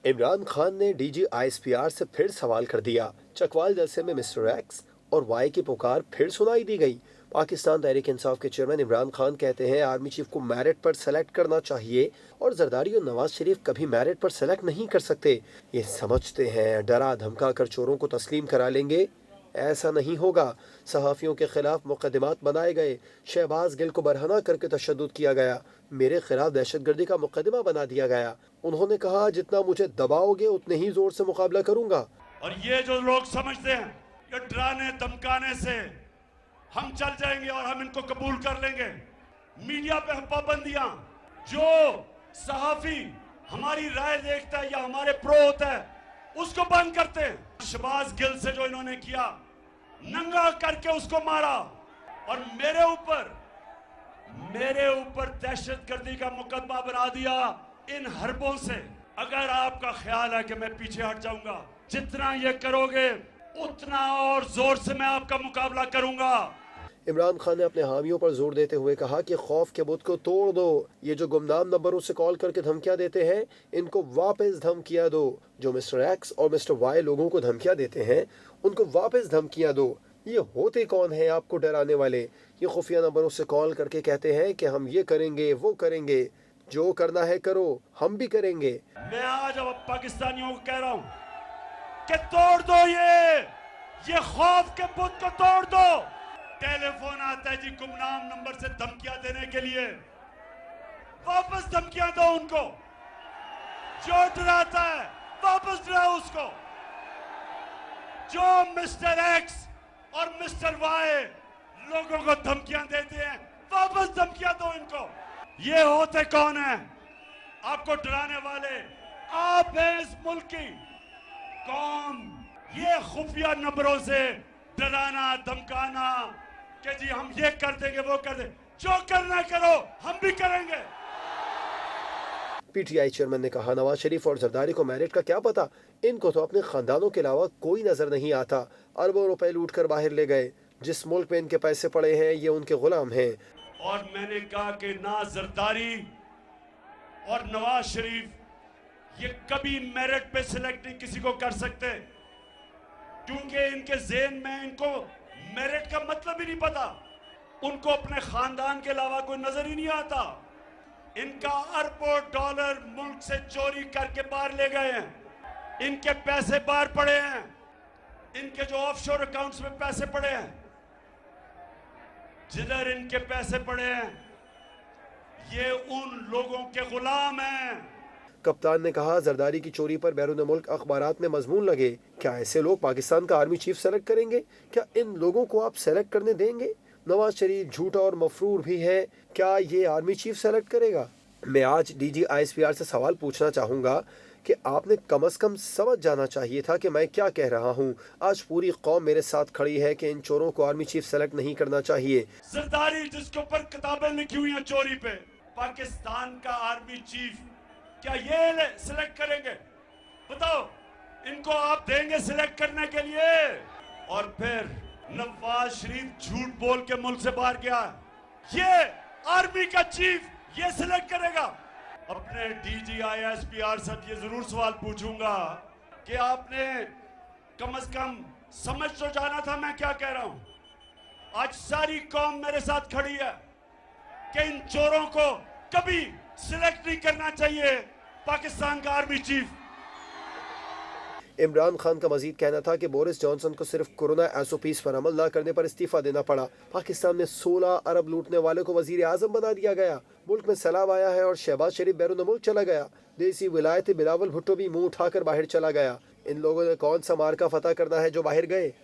इमरान खान ने DG ISPR से फिर सवाल कर दिया। चकवाल जलसे में मिस्टर एक्स और वाई की पुकार फिर सुनाई दी गई। पाकिस्तान तहरीक इंसाफ के चेयरमैन इमरान खान कहते हैं आर्मी चीफ को मेरिट पर सेलेक्ट करना चाहिए और जरदारी और नवाज शरीफ कभी मेरिट पर सेलेक्ट नहीं कर सकते। ये समझते हैं डरा धमका कर चोरों को तस्लीम करा लेंगे, ऐसा नहीं होगा। सहाफ़ियों के खिलाफ मुकदमात बनाए गए। शहबाज गिल को बरहना करके तशद्दुद किया गया। मेरे खिलाफ दहशतगर्दी का मुकदमा बना दिया गया। उन्होंने कहा जितना मुझे दबाओगे उतने ही जोर से मुकाबला करूंगा। और ये जो लोग समझते हैं कि डराने धमकाने से हम चल जाएंगे और हम इनको कबूल कर लेंगे, मीडिया पे पाबंदियां, जो सहाफी हमारी राय देखता है या हमारे प्रो होता है उसको बंद करते हैं। शहबाज गिल से जो इन्होंने किया, नंगा करके उसको मारा और मेरे ऊपर दहशतगर्दी का मुकदमा बना दिया इन हरबों से। अगर आपका ख्याल है कि मैं पीछे हट जाऊंगा, जितना ये करोगे उतना और जोर से मैं आपका मुकाबला करूंगा। इमरान खान ने अपने हामियों पर जोर देते हुए कहा कि खौफ के बुत को तोड़ दो। ये जो गुमनाम नंबरों से कॉल करके धमकियां देते हैं, इनको वापस धमकियां दो। जो मिस्टर एक्स और मिस्टर वाई लोगों को धमकियां देते हैं, उनको वापस धमकियां दो। ये होते कौन हैं आपको डराने वाले? ये खुफिया नंबरों से कॉल करके कहते हैं कि हम ये करेंगे वो करेंगे, जो करना है करो, हम भी करेंगे। मैं आज अब पाकिस्तानियों को कह रहा हूं कि तोड़ दो ये खौफ के बुत को तोड़ दो। टेलीफोन आता है जी गुमनाम नंबर से धमकियां देने के लिए, वापस धमकियां दो उनको। जो डराता है वापस डराओ उसको। जो मिस्टर एक्स और मिस्टर वाई लोगों को धमकियां देते हैं, वापस धमकियां दो इनको। ये होते कौन है आपको डराने वाले? आप हैं इस मुल्क की कौम। ये खुफिया नंबरों से डराना धमकाना कि जी हम ये कर देंगे वो कर देंगे, जो करना करो हम भी करेंगे। पीटीआई चेयरमैन ने कहा नवाज शरीफ और जरदारी को मेरिट का क्या पता, इनको तो अपने खानदानों के अलावा कोई नजर नहीं आता। अरबों रुपए लूट कर बाहर ले गए। जिस मुल्क में इनके पैसे पड़े हैं ये उनके गुलाम हैं। और मैंने कहा कि ना जरदारी और नवाज शरीफ ये कभी मेरिट पे सिलेक्ट नहीं किसी को कर सकते, क्योंकि इनके ज़हन में इनको मेरिट का मतलब ही नहीं पता। उनको अपने खानदान के अलावा कोई नजर ही नहीं आता। इनका अरबों डॉलर मुल्क से चोरी करके बाहर ले गए हैं। इनके पैसे बाहर पड़े हैं, इनके जो ऑफशोर अकाउंट्स में पैसे पड़े हैं, जिधर इनके पैसे पड़े हैं ये उन लोगों के गुलाम हैं। कप्तान ने कहा जरदारी की चोरी पर बैरून मुल्क अखबारात में मजमून लगे। क्या ऐसे लोग पाकिस्तान का आर्मी चीफ सेलेक्ट करेंगे? क्या इन लोगों को आप सेलेक्ट करने देंगे? नवाज शरीफ झूठा और मफरूर भी है, क्या ये आर्मी चीफ सेलेक्ट करेगा? मैं आज डीजी आईएसपीआर से सवाल पूछना चाहूँगा कि आपने कम से कम समझ जाना चाहिए था कि मैं क्या कह रहा हूँ। आज पूरी कौम मेरे साथ खड़ी है कि इन चोरों को आर्मी चीफ सेलेक्ट नहीं करना चाहिए। जरदारी जिसके ऊपर किताबें लिखी हुई हैं चोरी पे, पाकिस्तान का आर्मी चीफ क्या ये सिलेक्ट करेंगे? बताओ, इनको आप देंगे सिलेक्ट करने के लिए? और फिर नवाज शरीफ झूठ बोल के मुल्क से बाहर गया, ये आर्मी का चीफ ये सिलेक्ट करेगा? अपने डीजी आईएसपीआर से ये जरूर सवाल पूछूंगा कि आपने कम से कम समझ तो जाना था मैं क्या कह रहा हूं। आज सारी कौम मेरे साथ खड़ी है कि इन चोरों को कभी सिलेक्ट नहीं करना चाहिए पाकिस्तान का आर्मी चीफ। इमरान खान का मजीद कहना था कि बोरिस जॉनसन को सिर्फ कोरोना एसओपीज पर अमल न करने पर इस्तीफा देना पड़ा। पाकिस्तान में 16 अरब लूटने वाले को वजीर आजम बना दिया गया। मुल्क में सैलाब आया है और शहबाज शरीफ बैरून मुल्क चला गया। देसी विलायत बिलावल भुट्टो भी मुंह उठाकर बाहर चला गया। इन लोगों ने कौन सा मार्का फतह करना है जो बाहर गए?